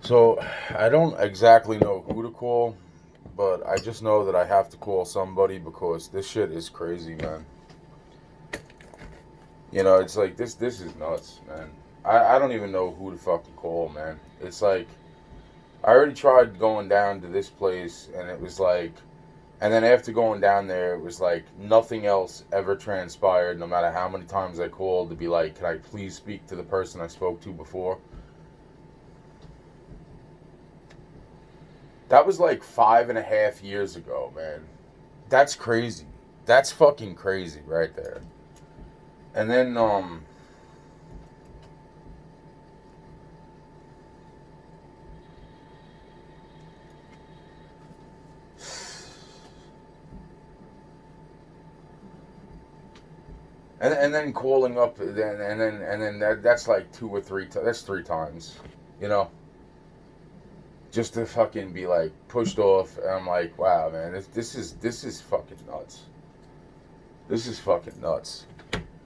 So, I don't exactly know who to call, but I just know that I have to call somebody because this shit is crazy, man. You know, it's like this is nuts, man. I don't even know who to fucking call, man. It's like I already tried going down to this place and it was like and then after going down there it was like nothing else ever transpired no matter how many times I called to be like, "Can I please speak to the person I spoke to before?" That was like 5.5 years ago, man. That's crazy. That's fucking crazy right there. And then and then calling up and then that's like that's 3 times, you know, just to fucking be like pushed off. And I'm like, wow, man, this is fucking nuts. This is fucking nuts.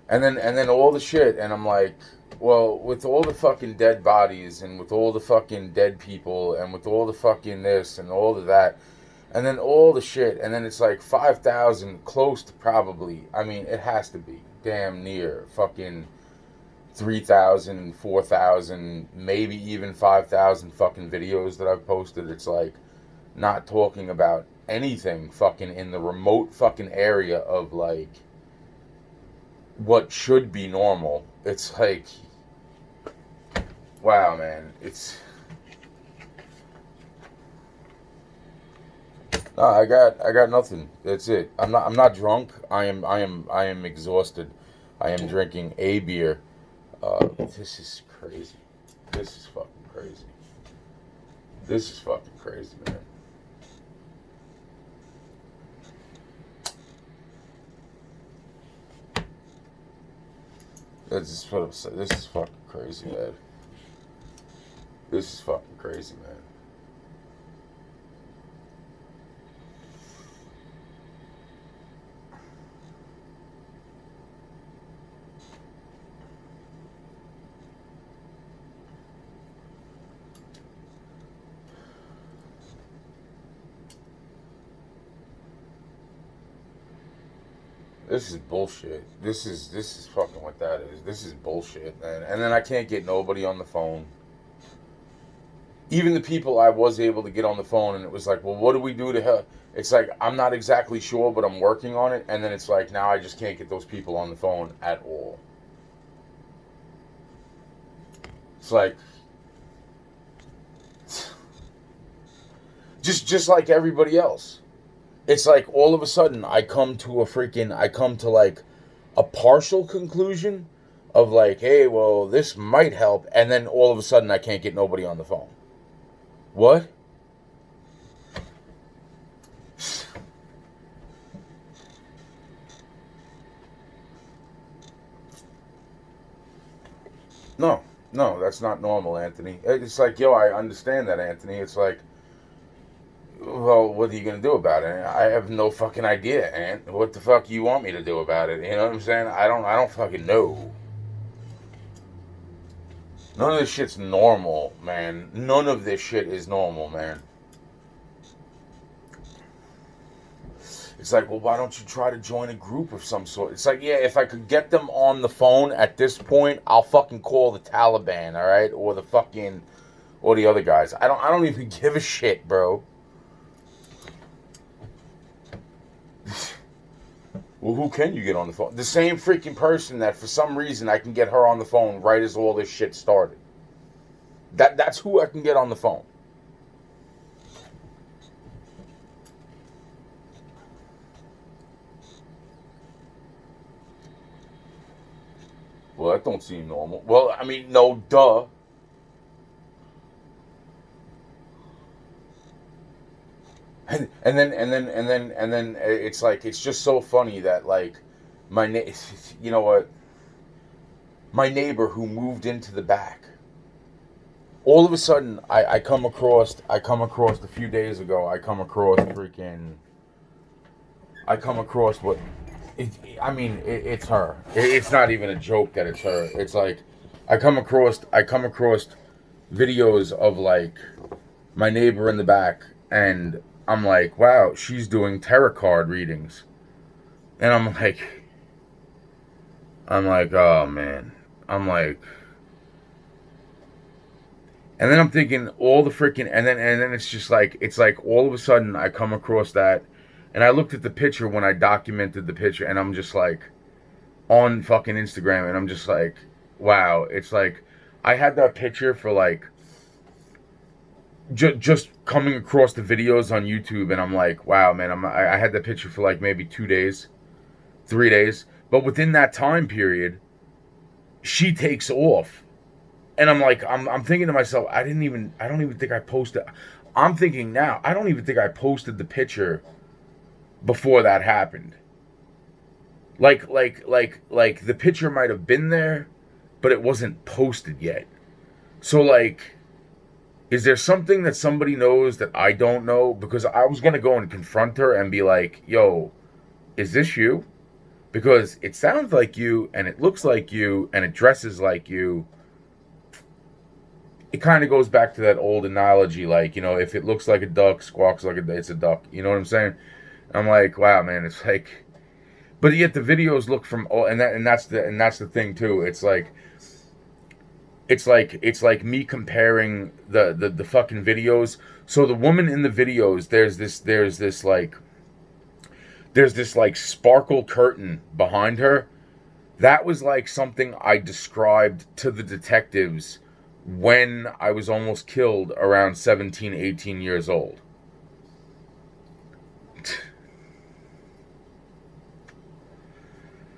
And then all the shit, and I'm like, well, with all the fucking dead bodies, and with all the fucking dead people, and with all the fucking this and all of that, and then all the shit, and then it's like 5,000, close to probably. I mean, it has to be damn near fucking 3,000, 4,000, maybe even 5,000 fucking videos that I've posted. It's like not talking about anything fucking in the remote fucking area of like what should be normal. It's like, wow, man. It's no, I got nothing. That's it. I'm not drunk. I am exhausted. I am drinking a beer. This is crazy. This is fucking crazy. This is fucking crazy, man. That's just what I'm saying. This is fucking crazy, man. This is fucking crazy, man. This is bullshit. This is fucking what that is. This is bullshit, man. And then I can't get nobody on the phone. Even the people I was able to get on the phone, and it was like, well, what do we do to help? It's like I'm not exactly sure, but I'm working on it. And then it's like now I just can't get those people on the phone at all. It's like just like everybody else. It's like all of a sudden I come to like a partial conclusion of like, hey, well, this might help, and then all of a sudden I can't get nobody on the phone. What? No, no, that's not normal, Anthony. It's like, yo, I understand that, Anthony. It's like, well, what are you gonna do about it? I have no fucking idea, Ant. What the fuck you want me to do about it? You know what I'm saying? I don't fucking know. None of this shit's normal, man. None of this shit is normal, man. It's like, well, why don't you try to join a group of some sort? It's like, yeah, if I could get them on the phone at this point, I'll fucking call the Taliban, all right, or the fucking, or the other guys. I don't even give a shit, bro. Well, who can you get on the phone? The same freaking person that for some reason I can get her on the phone right as all this shit started. That's who I can get on the phone. Well, that don't seem normal. Well, I mean, no, duh. And then it's like it's just so funny that like my you know what, my neighbor who moved into the back, all of a sudden I come across a few days ago, I come across what it, I mean it's her. It's not even a joke that it's her. It's like I come across videos of like my neighbor in the back, and I'm like, wow, she's doing tarot card readings, and I'm like, oh man, I'm like, and then I'm thinking all the freaking, and then it's like all of a sudden I come across that, and I looked at the picture when I documented the picture, and I'm just like on fucking Instagram, and I'm just like, wow, it's like I had that picture for like just coming across the videos on YouTube, and I'm like, wow, man, I had that picture for like maybe 2 days, 3 days, but within that time period, she takes off, and I'm like, I'm thinking to myself, I don't even think I posted. I'm thinking now, I don't even think I posted the picture before that happened. Like the picture might have been there, but it wasn't posted yet. So like, is there something that somebody knows that I don't know? Because I was gonna go and confront her and be like, yo, is this you? Because it sounds like you, and it looks like you, and it dresses like you. It kind of goes back to that old analogy, like, you know, if it looks like a duck, squawks like it's a duck. You know what I'm saying? I'm like, wow, man, it's like, but yet the videos look from all, and that's the thing too. It's like me comparing the fucking videos. So the woman in the videos, there's this like sparkle curtain behind her. That was like something I described to the detectives when I was almost killed around 17, 18 years old.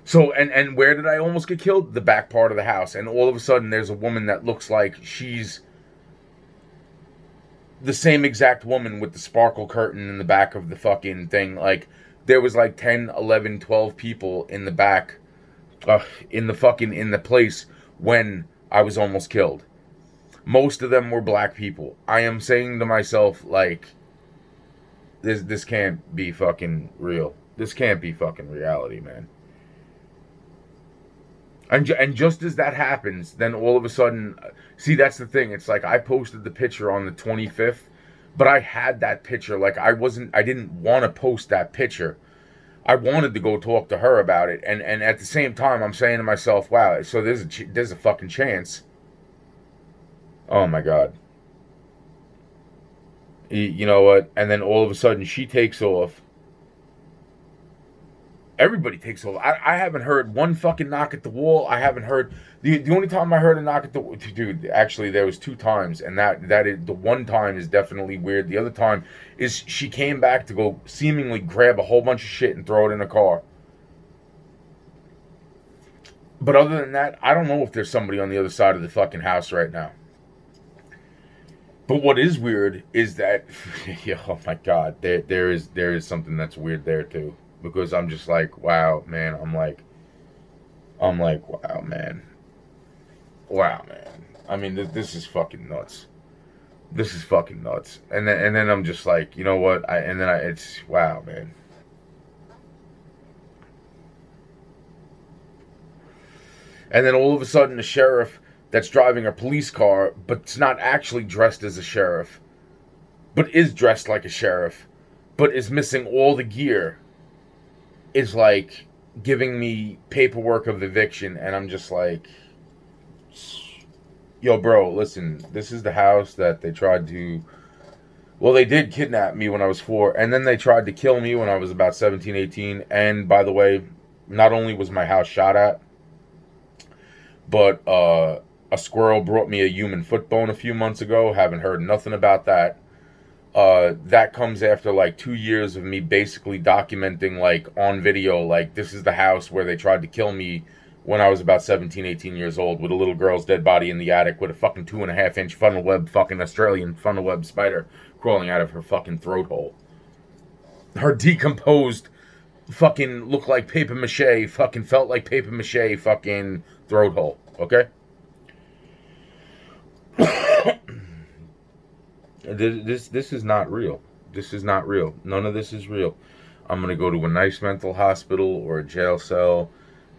So, and where did I almost get killed? The back part of the house. And all of a sudden there's a woman that looks like she's the same exact woman with the sparkle curtain in the back of the fucking thing. Like, there was like 10, 11, 12 people in the back, in the place when I was almost killed. Most of them were black people. I am saying to myself, like, this can't be fucking real. This can't be fucking reality, man. And just as that happens, then all of a sudden, see, that's the thing. It's like I posted the picture on the 25th, but I had that picture. Like, I didn't want to post that picture. I wanted to go talk to her about it, and at the same time, I'm saying to myself, wow, so there's a fucking chance. Oh my god. You know what? And then all of a sudden, she takes off. Everybody takes off. I haven't heard one fucking knock at the wall. I haven't heard the only time I heard a knock at the dude. Actually, there was 2 times, and that is the one time is definitely weird. The other time is she came back to go seemingly grab a whole bunch of shit and throw it in a car. But other than that, I don't know if there's somebody on the other side of the fucking house right now. But what is weird is that, oh my god, there is something that's weird there too. Because I'm just like, wow, man. I'm like, wow, man. Wow, man. I mean, this is fucking nuts. This is fucking nuts. And then I'm just like, you know what? It's wow, man. And then all of a sudden, the sheriff that's driving a police car, but it's not actually dressed as a sheriff, but is dressed like a sheriff, but is missing all the gear, is like giving me paperwork of eviction, and I'm just like, yo, bro, listen, this is the house that they tried to. Well, they did kidnap me when I was 4, and then they tried to kill me when I was about 17, 18. And by the way, not only was my house shot at, but a squirrel brought me a human foot bone a few months ago. Haven't heard nothing about that. That comes after like 2 years of me basically documenting, like, on video, like, this is the house where they tried to kill me when I was about 17, 18 years old, with a little girl's dead body in the attic with a fucking 2.5-inch funnel web, fucking Australian funnel web spider crawling out of her fucking throat hole. Her decomposed, fucking looked like paper mache, fucking felt like paper mache, fucking throat hole. Okay? This is not real. This is not real. None of this is real. I'm gonna go to a nice mental hospital or a jail cell,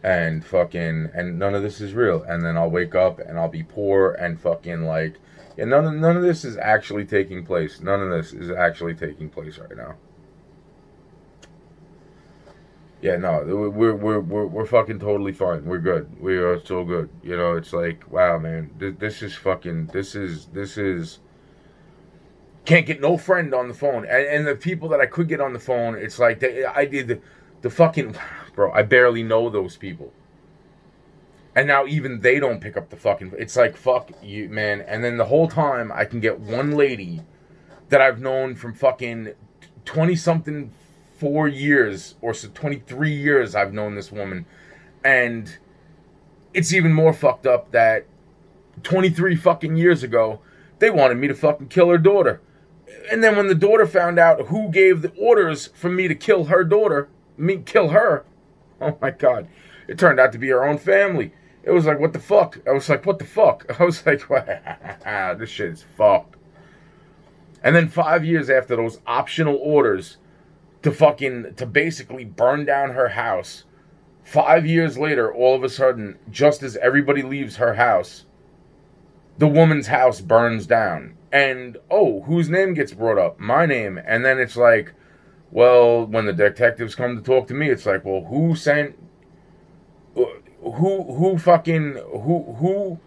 and none of this is real. And then I'll wake up and I'll be poor and fucking like Yeah, none of this is actually taking place. None of this is actually taking place right now. Yeah, no, we're fucking totally fine. We're good. We are so good. You know, it's like, wow, man, this is fucking, this is. Can't get no friend on the phone, and the people that I could get on the phone, it's like I did the fucking, bro. I barely know those people, and now even they don't pick up the fucking. It's like fuck you, man. And then the whole time I can get one lady that I've known from fucking 20 something 4 years or so 23 years I've known this woman, and it's even more fucked up that 23 fucking years ago they wanted me to fucking kill her daughter. And then when the daughter found out who gave the orders for me to kill her daughter, kill her, oh my god, it turned out to be her own family. It was like, what the fuck? I was like, what the fuck? I was like, this shit is fucked. And then 5 years after those optional orders to basically burn down her house, 5 years later, all of a sudden, just as everybody leaves her house, the woman's house burns down. And, oh, whose name gets brought up? My name. And then it's like, well, when the detectives come to talk to me, it's like, well, who sent, who fucking, who,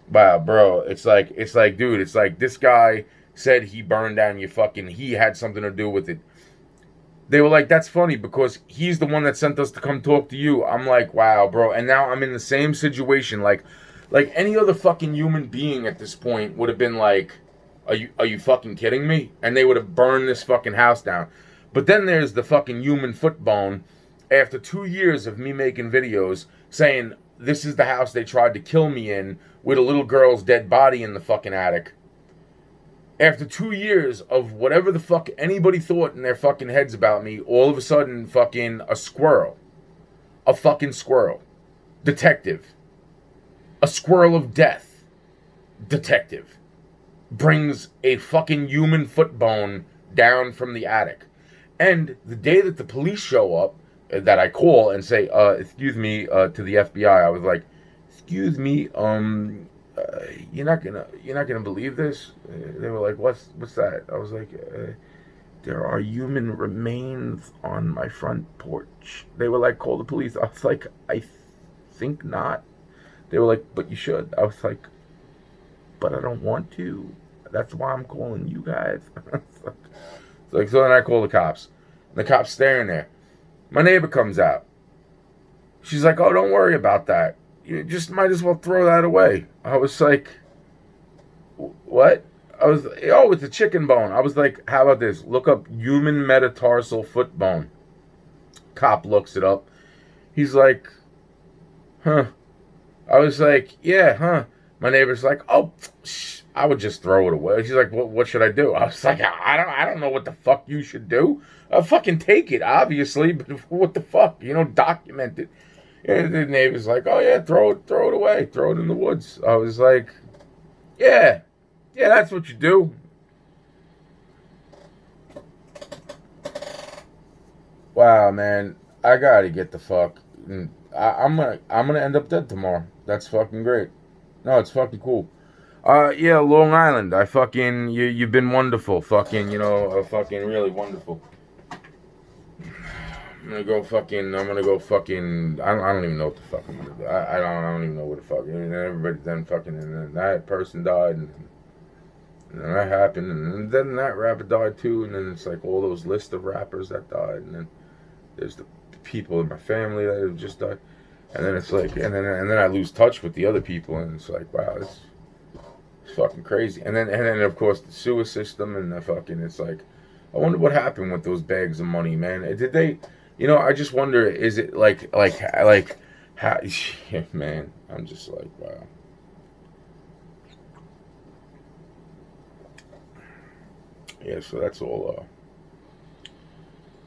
wow, bro, it's like, dude, it's like, this guy said he burned down your fucking, he had something to do with it. They were like, that's funny because he's the one that sent us to come talk to you. I'm like, wow, bro. And now I'm in the same situation. Like any other fucking human being at this point would have been like, are you fucking kidding me? And they would have burned this fucking house down. But then there's the fucking human foot bone. After 2 years of me making videos saying this is the house they tried to kill me in with a little girl's dead body in the fucking attic. After 2 years of whatever the fuck anybody thought in their fucking heads about me, all of a sudden fucking a fucking squirrel, detective, a squirrel of death, detective, brings a fucking human foot bone down from the attic. And the day that the police show up, that I call and say, excuse me, to the FBI, I was like, excuse me, you're not gonna believe this. They were like, what's that? I was like, there are human remains on my front porch. They were like, call the police. I was like, I think not. They were like, but you should. I was like, but I don't want to. That's why I'm calling you guys. So then I call the cops. The cop's staring there. My neighbor comes out. She's like, oh, don't worry about that. You just might as well throw that away. I was like, what? I was, oh, it's a chicken bone. I was like, how about this? Look up human metatarsal foot bone. Cop looks it up. He's like, huh. I was like, yeah, huh. My neighbor's like, oh, I would just throw it away. She's like, what should I do? I was like, I don't know what the fuck you should do. I'll fucking take it, obviously, but what the fuck? Document it. And the neighbor's like, oh yeah, throw it away. Throw it in the woods. I was like, yeah, that's what you do. Wow, man, I gotta get the fuck. I'm gonna end up dead tomorrow. That's fucking great. No, it's fucking cool. Yeah, Long Island. I fucking you've been wonderful. Fucking, fucking really wonderful. I'm gonna go fucking. I don't even know what the fuck I'm gonna do. I don't even know what the fuck. And everybody then fucking, and then that person died, and then that happened, and then that rapper died too, and then it's like all those list of rappers that died, and then there's the people in my family that have just died, and then it's like, and then I lose touch with the other people, and it's like, wow, it's fucking crazy. And then of course the sewer system and the fucking, it's like, I wonder what happened with those bags of money, man. Did they, I just wonder, is it like how, yeah, man, I'm just like, wow. Yeah, so that's all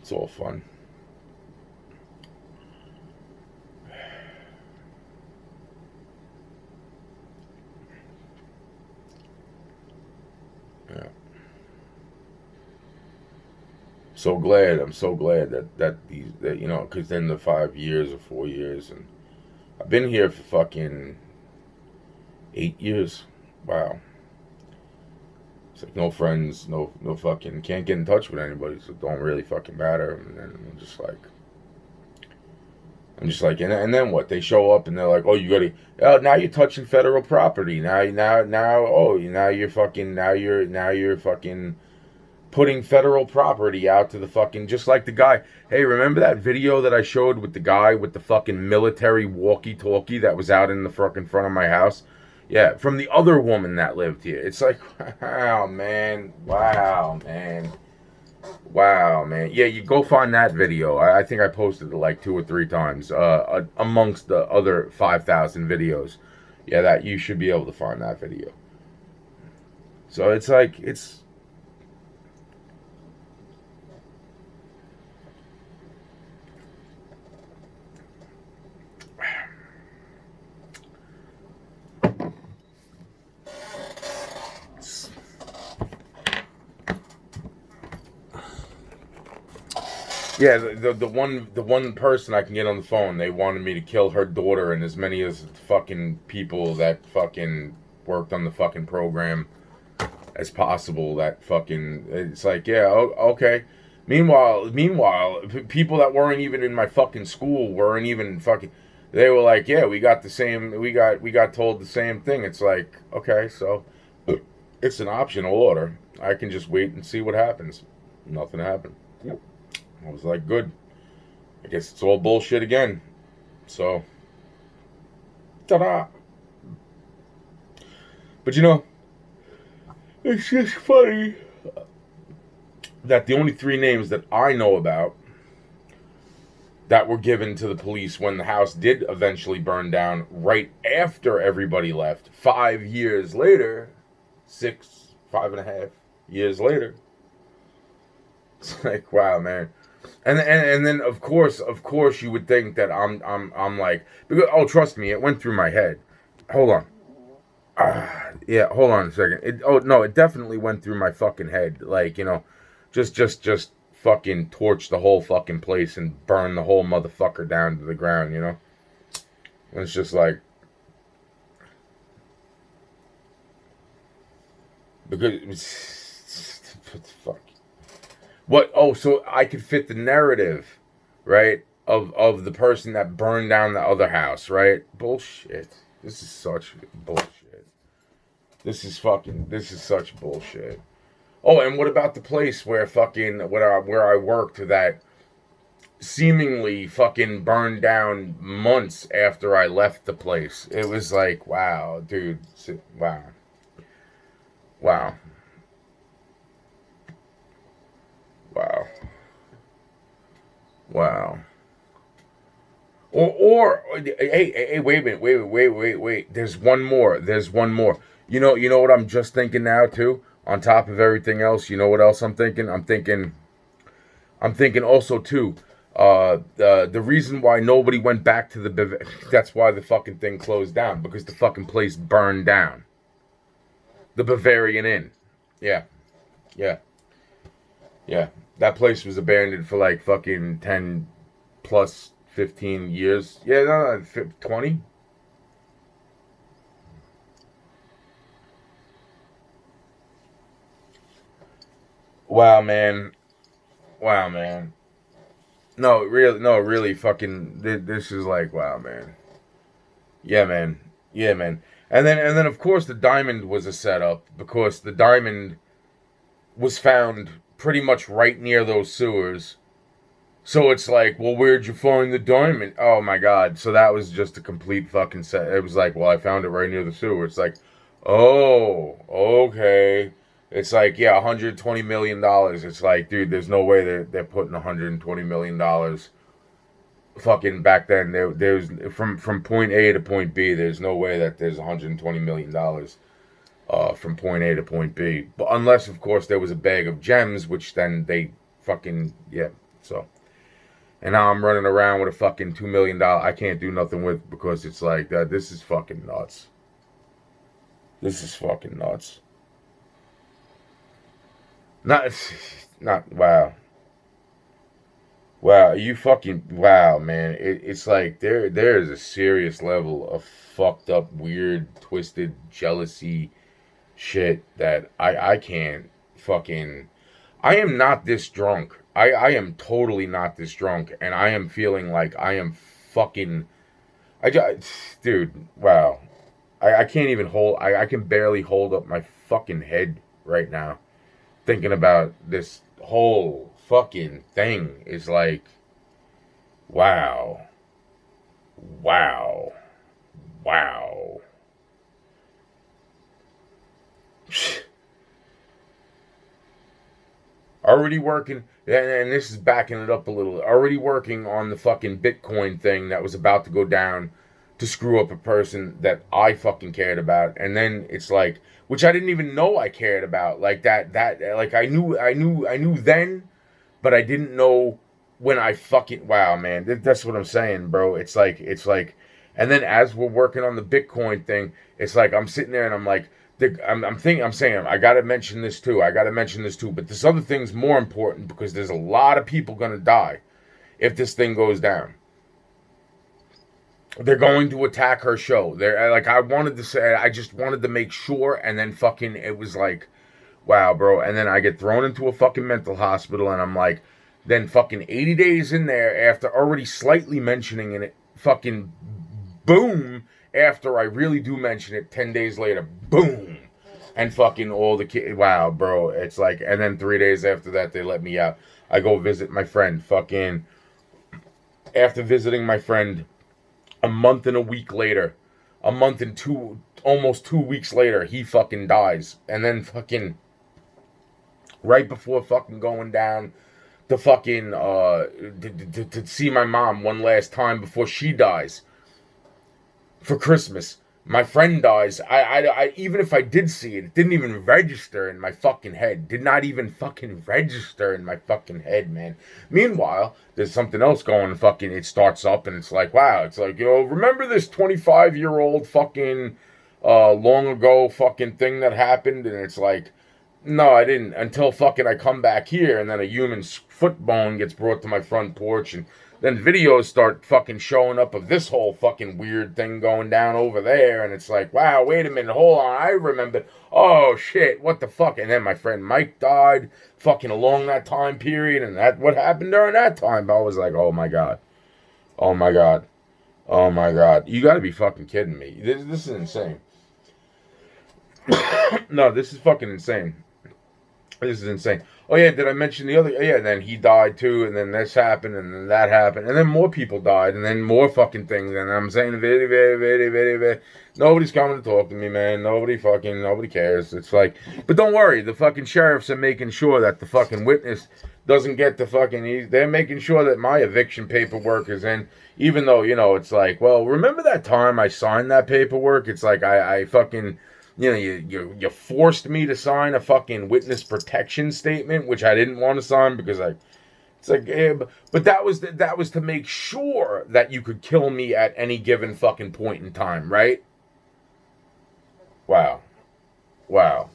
it's all fun. Yeah. I'm so glad that these, that, because then the 5 years or 4 years, and I've been here for fucking 8 years. Wow. like no friends, no fucking, can't get in touch with anybody, so it don't really fucking matter. And then I'm just like, and then what? They show up and they're like, oh, you gotta, oh, now you're touching federal property. Now you're fucking putting federal property out to the fucking, just like the guy. Hey, remember that video that I showed with the guy with the fucking military walkie-talkie that was out in the fucking front of my house? Yeah, from the other woman that lived here. It's like, wow, man. Wow, man. Wow, man. Yeah, you go find that video. I think I posted it like 2 or 3 times amongst the other 5,000 videos. Yeah, that you should be able to find that video. So it's like, it's... Yeah, the one person I can get on the phone, they wanted me to kill her daughter and as many as fucking people that fucking worked on the fucking program as possible. That fucking, it's like, yeah, okay. Meanwhile, people that weren't even in my fucking school weren't even fucking. They were like, yeah, we got told the same thing. It's like, okay, so it's an optional order. I can just wait and see what happens. Nothing happened. I was like, good. I guess it's all bullshit again. So, ta-da. But you know, it's just funny that the only 3 names that I know about that were given to the police when the house did eventually burn down right after everybody left, 5 years later, 5.5 years later. It's like, wow, man. And then of course you would think that I'm like, because, oh, trust me, it went through my head. Hold on. Yeah, hold on a second. It definitely went through my fucking head. Like, you know, just fucking torch the whole fucking place and burn the whole motherfucker down to the ground, you know? And it's just like, because what the fuck? What? Oh, so I could fit the narrative, right? Of the person that burned down the other house, right? Bullshit. This is such bullshit. This is such bullshit. Oh, and what about the place where where I worked that seemingly fucking burned down months after I left the place? It was like, wow, dude. Wow. Wow. Wow. Wow. Hey, wait a minute, wait. There's one more. You know what I'm just thinking now too. On top of everything else, you know what else I'm thinking? I'm thinking also too. The reason why nobody went back to that's why the fucking thing closed down, because the fucking place burned down. The Bavarian Inn. Yeah. That place was abandoned for like fucking 10 plus 15 years. Yeah, no, 20. Wow, man. No, really, fucking. This is like, wow, man. Yeah, man. And then, of course, the diamond was a setup because the diamond was found pretty much right near those sewers. So it's like, well, where'd you find the diamond? Oh my god. So that was just a complete fucking set. It was like, well, I found it right near the sewer. It's like, oh, okay. It's like, yeah, $120 million. It's like, dude, there's no way they're putting $120 million. Fucking back then, there's from point A to point B, there's no way that there's $120 million from point A to point B. But unless, of course, there was a bag of gems, which then they fucking, yeah, so. And now I'm running around with a fucking $2 million I can't do nothing with because it's like, this is fucking nuts. This is fucking nuts. Not, wow. Wow, you fucking, wow, man. It's like, there is a serious level of fucked up, weird, twisted jealousy shit that I can't fucking. I am not this drunk. I am totally not this drunk, and I am feeling like I am fucking. Dude, wow. I can't even hold. I can barely hold up my fucking head right now. Thinking about this whole fucking thing is like, wow. Wow. Wow. Already working, and this is backing it up a little. Already working on the fucking Bitcoin thing that was about to go down to screw up a person that I fucking cared about, and then it's like, which I didn't even know I cared about, like like I knew then, but I didn't know when I fucking wow, man, that's what I'm saying, bro. It's like, and then as we're working on the Bitcoin thing, it's like I'm sitting there and I'm like, I'm saying I gotta mention this too. I gotta mention this too. But this other thing's more important because there's a lot of people gonna die if this thing goes down. They're going to attack her show. They're like, I wanted to say, I just wanted to make sure, and then fucking, it was like, wow, bro. And then I get thrown into a fucking mental hospital, and I'm like, then fucking 80 days in there after already slightly mentioning it, fucking boom, after I really do mention it, 10 days later, boom. And fucking all the kids, wow, bro. It's like, and then 3 days after that, they let me out. I go visit my friend, fucking, after visiting my friend, a month and a week later, a month and almost 2 weeks later, he fucking dies. And then fucking, right before fucking going down to fucking, to see my mom one last time before she dies for Christmas. My friend dies. I even if I did see it, it didn't even register in my fucking head. Did not even fucking register in my fucking head, man. Meanwhile, there's something else going fucking, it starts up and it's like, wow, it's like, remember this 25-year-old fucking long ago fucking thing that happened? And it's like, no, I didn't, until fucking I come back here and then a human foot bone gets brought to my front porch, and then videos start fucking showing up of this whole fucking weird thing going down over there, and it's like, wow, wait a minute, hold on, I remember, oh shit, what the fuck, and then my friend Mike died fucking along that time period, and that what happened during that time, I was like, oh my god, oh my god, oh my god, you gotta be fucking kidding me, this is insane. No, this is fucking insane. This is insane. Oh yeah, did I mention the other? Yeah, then he died too, and then this happened, and then that happened, and then more people died, and then more fucking things. And I'm saying, very. Nobody's coming to talk to me, man. Nobody cares. It's like, but don't worry, the fucking sheriffs are making sure that the fucking witness doesn't get the fucking. They're making sure that my eviction paperwork is in, even though it's like, well, remember that time I signed that paperwork? It's like I fucking. You forced me to sign a fucking witness protection statement, which I didn't want to sign because it's like, but that was to make sure that you could kill me at any given fucking point in time, right? Wow, wow,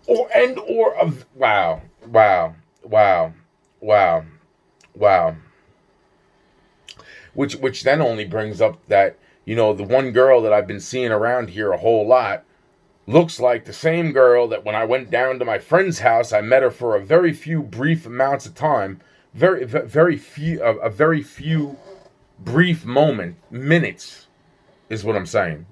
wow, wow, wow, wow, wow. Which then only brings up that the one girl that I've been seeing around here a whole lot looks like the same girl that when I went down to my friend's house, I met her for a very few brief amounts of time, very few brief minutes is what I'm saying.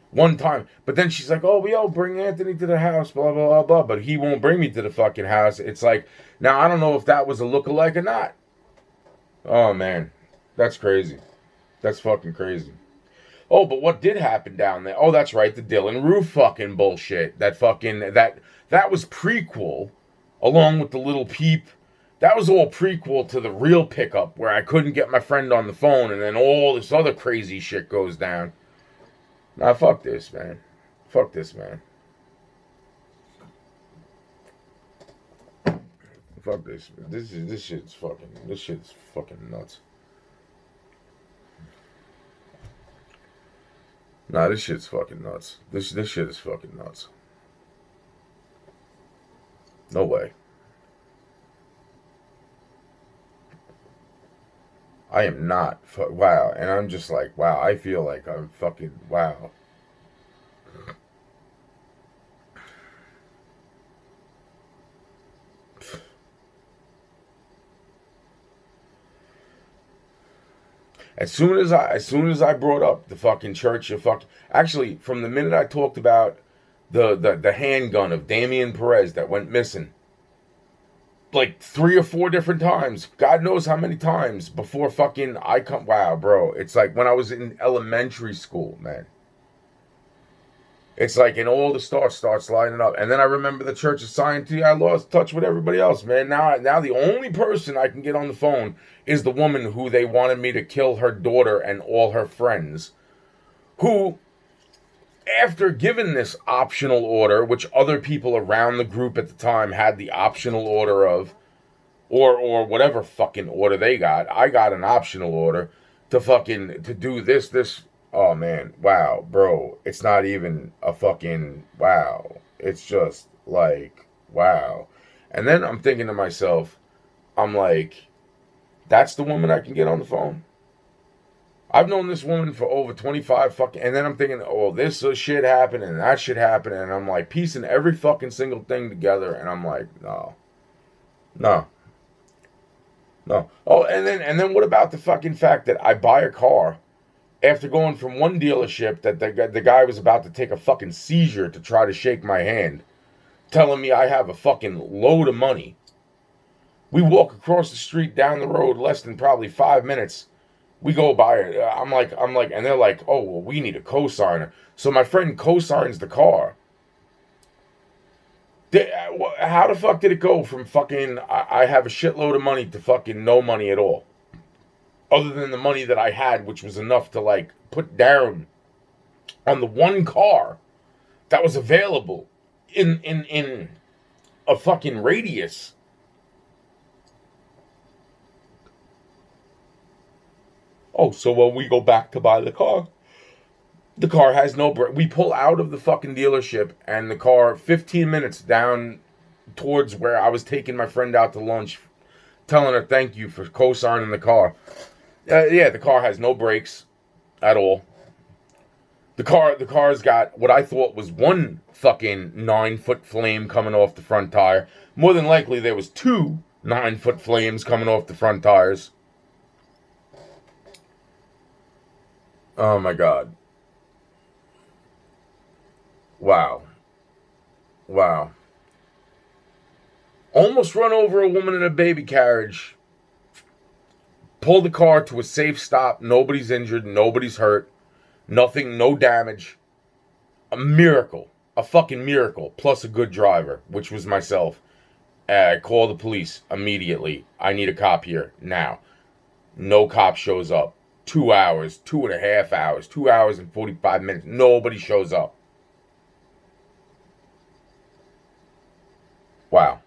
One time, but then she's like, "Oh, we all bring Anthony to the house, blah blah blah blah," but he won't bring me to the fucking house. It's like, now I don't know if that was a lookalike or not. Oh man, that's crazy. That's fucking crazy. Oh, but what did happen down there? Oh, that's right, the Dylan Roof fucking bullshit. That was prequel, along with the Little Peep. That was all prequel to the real pickup where I couldn't get my friend on the phone, and then all this other crazy shit goes down. Nah, fuck this, man. Fuck this, man. Fuck this. This shit's fucking nuts. Nah, this shit's fucking nuts. This shit is fucking nuts. No way. I am not. Wow. And I'm just like, wow, I feel like I'm fucking, wow. As soon as I brought up the fucking church of actually, from the minute I talked about the handgun of Damian Perez that went missing, like 3 or 4 different times, God knows how many times before fucking I come. Wow, bro, it's like when I was in elementary school, man. It's like, and all the stars starts lining up, and then I remember the Church of Scientology. I lost touch with everybody else, man. Now the only person I can get on the phone is the woman who they wanted me to kill her daughter and all her friends, who, after given this optional order, which other people around the group at the time had the optional order of, or whatever fucking order they got, I got an optional order to do this. Oh man, wow, bro, it's not even a fucking wow. It's just like wow. And then I'm thinking to myself, I'm like, that's the woman I can get on the phone. I've known this woman for over 25 fucking, and then I'm thinking, oh, this shit happened and that shit happened, and I'm like piecing every fucking single thing together, and I'm like, no, no, no. Oh, and then what about the fucking fact that I buy a car after going from one dealership that the guy was about to take a fucking seizure to try to shake my hand, telling me I have a fucking load of money. We walk across the street down the road less than probably 5 minutes. We go by it. I'm like, and they're like, oh, well, we need a co-signer. So my friend co-signs the car. How the fuck did it go from fucking I have a shitload of money to fucking no money at all? Other than the money that I had, which was enough to like put down on the one car that was available in a fucking radius. Oh, so when we go back to buy the car has no brake. We pull out of the fucking dealership, and the car 15 minutes down towards where I was taking my friend out to lunch, telling her thank you for co-signing the car. Yeah, the car has no brakes at all. The car's got what I thought was one fucking 9-foot flame coming off the front tire. More than likely, there was 2 9-foot flames coming off the front tires. Oh my god! Wow, wow! Almost run over a woman in a baby carriage. Pull the car to a safe stop. Nobody's injured. Nobody's hurt. Nothing. No damage. A miracle. A fucking miracle. Plus a good driver, which was myself. Call the police immediately. I need a cop here now. No cop shows up. 2 hours, 2.5 hours, 2 hours and 45 minutes. Nobody shows up. Wow.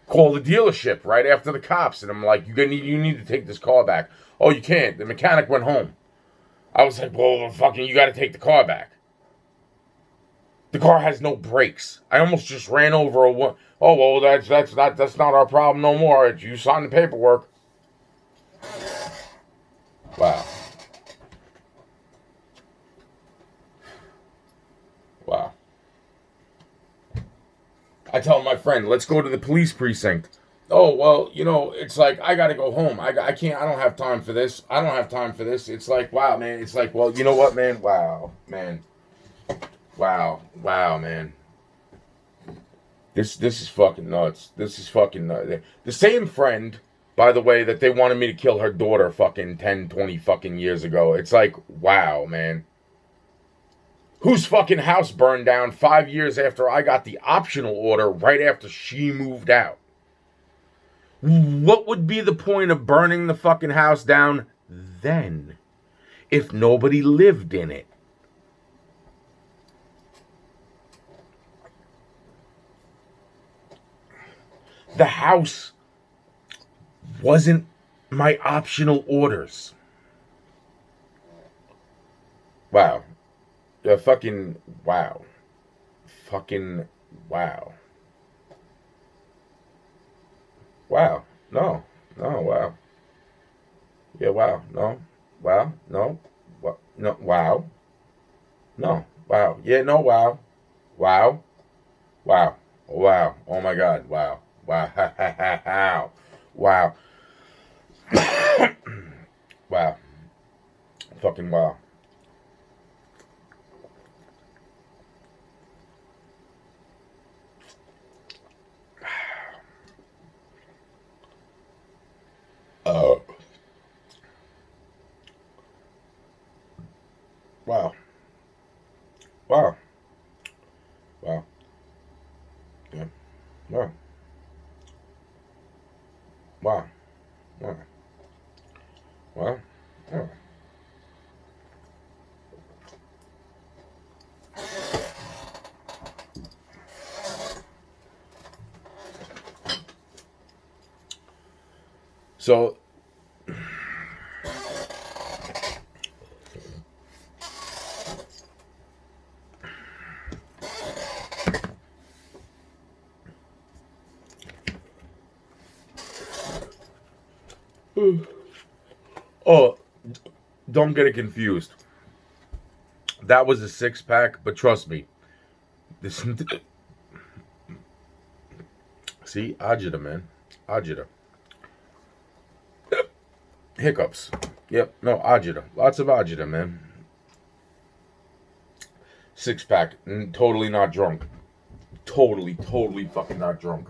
Call the dealership right after the cops, and I'm like, you need to take this car back. Oh, you can't. The mechanic went home. I was like, well, fucking, you got to take the car back. The car has no brakes. I almost just ran over a one. Oh, well, that's not our problem no more. You signed the paperwork. Wow. Wow. I tell my friend, let's go to the police precinct. Oh, well, it's like, I gotta go home. I can't, I don't have time for this. I don't have time for this. It's like, wow, man. It's like, well, you know what, man? Wow, man. Wow, man. This is fucking nuts. This is fucking nuts. The same friend, by the way, that they wanted me to kill her daughter fucking 10, 20 fucking years ago. It's like, wow, man. Whose fucking house burned down 5 years after I got the optional order right after she moved out? What would be the point of burning the fucking house down then if nobody lived in it? The house wasn't my optional orders. Wow. Fucking wow. Fucking wow. Wow. No. No, wow. Yeah, wow. No. Wow. No. No. Wow. No. Wow. Yeah, no, wow. Wow. Wow. Wow. Oh my god. Wow. Wow. Wow. Wow. Fucking wow. Oh. Wow. Wow. Wow. Yeah. Wow. Wow. Wow. Wow. Wow. So, oh, don't get it confused. That was a 6 pack, but trust me, this. See, agita, man, agita, hiccups. Yep, no agita, lots of agita, man. 6 pack, totally not drunk. Totally fucking not drunk.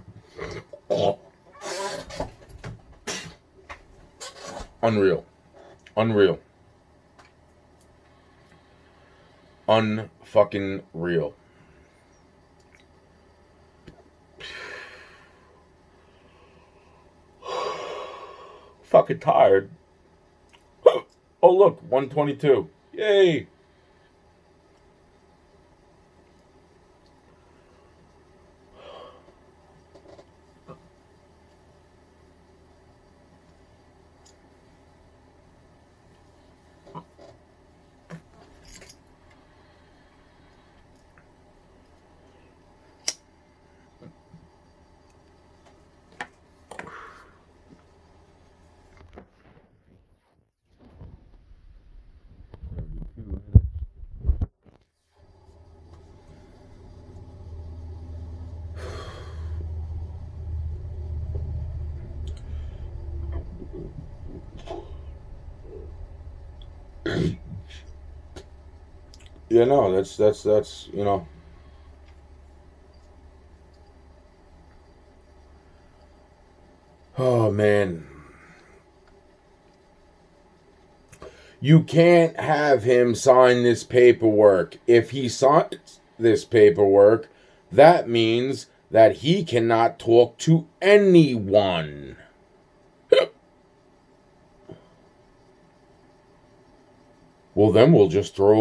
Unreal, unreal, unfucking real. Fucking tired. Oh look, 122. Yay. Yeah, no, that's you know. Oh man, you can't have him sign this paperwork. If he signs this paperwork, that means that he cannot talk to anyone. Well, then we'll just throw